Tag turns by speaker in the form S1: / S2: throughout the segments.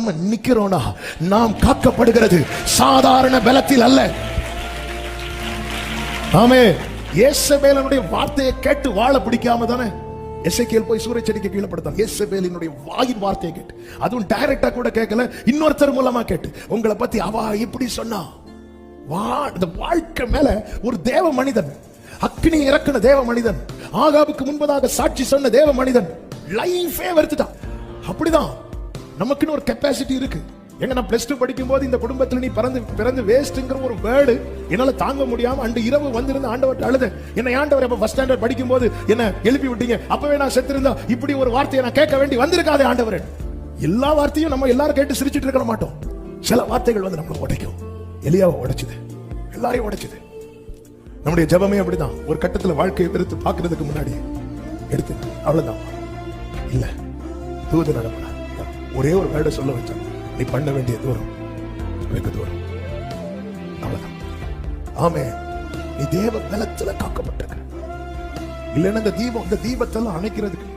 S1: நம்ம நிக்கிறோம்னா நாம் காக்கப்படுகிறது சாதாரண பலத்தில் அல்ல. ஆமே. யேசபேலினுடைய வார்த்தையை கேட்டு வாழ பிடிக்காம தானே எசேக்கியேல் போய் சூரியச்செடிக்கு கீழே படுத்தான். யேசபேலினுடைய வாயின் வார்த்தையை கேட்டு, அதுவும் டைரக்டா கூட கேட்கல, இன்னொருத்தர் மூலமா கேட்டு, உங்களை பத்தி அவ இப்படி சொன்னா. வாழ்க்கை மேல ஒரு தேவ மனிதன், அக்னி இறக்குன தேவ மனிதன், ஆகாபுக்கு முன்பதாக சாட்சி சொன்ன தேவ மனிதன் லைஃபே வெறுத்துட்டான். அப்படிதான் நமக்குன்னு ஒரு கெப்பாசிட்டி இருக்கு. எங்க நான் பிளஸ் 2 படிக்கும் போது இந்த குடும்பத்தில் நீ பிறந்து வேஸ்ட்ங்கிற ஒரு வேர்டு என்னால தாங்க முடியாம அன்று இரவு வந்திருந்த ஆண்டவர் அழுத. என்ன ஆண்டவர் அப்ப ஃபர்ஸ்ட் ஸ்டாண்டர்ட் படிக்கும் போது என்ன எழுப்பி விட்டீங்க, அப்பவே நான் செத்திருந்தா இப்படி ஒரு வார்த்தையை நான் கேட்க வேண்டி வந்திருக்காதே ஆண்டவர். எல்லா வார்த்தையும் நம்ம எல்லாரும் கேட்டு சிரிச்சிட்டு இருக்க மாட்டோம். சில வார்த்தைகள் வந்து நம்மளை உடைக்கும். எலியாவை உடைச்சது, எல்லாரையும் உடைச்சது. நம்முடைய ஜெபமே அப்படிதான். ஒரு கட்டத்துல வாழ்க்கையை வெறுத்து பாக்குறதுக்கு முன்னாடி எடுத்து அவ்வளவுதான் இல்ல தூது நடப்பா ஒரே ஒரு வேர்டை சொல்ல வச்சான், நீ பண்ண வேண்டிய தூரம் வெகு தூரம், அவ்வளவுதான். ஆமே, நீ தேவ பலத்துல காக்கப்பட்டிருக்க. இல்லைன்னா இந்த தீபத்தெல்லாம் அணைக்கிறதுக்கு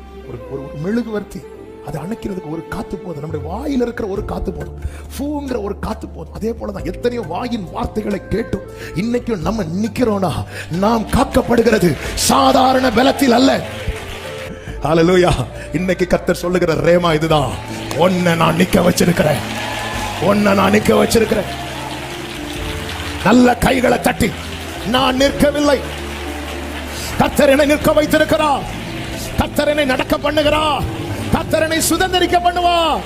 S1: ஒரு மெழுகுவர்த்தி, அதை அணைக்கிறதுக்கு ஒரு காத்து போதும். நம்முடைய வாயில இருக்கிற ஒரு காத்து போதும், ஃபூங்கிற ஒரு காத்து போதும். அதே போலதான் எத்தனையோ வாயின் வார்த்தைகளை கேட்டும் இன்னைக்கும் நம்ம நிக்கிறோம்னா நாம் காக்கப்படுகிறது சாதாரண பலத்தில் அல்ல. ஹல்லேலூயா. இன்னைக்கு கர்த்தர் சொல்லுகிற ரேமா இதுதான், உன்னை நான் நிக்க வச்சிருக்கிறேன், உன்னை நான் நிக்க வச்சிருக்கிறேன். நல்ல கைகளை தட்டி, நான் நிற்கவில்லை, கர்த்தர் என்னை நிற்க வைத்திருக்கிறார், கர்த்தர் என்னை நடக்க பண்ணுகிறார், கர்த்தர் என்னை சுதந்திரிக்க பண்ணுவார்.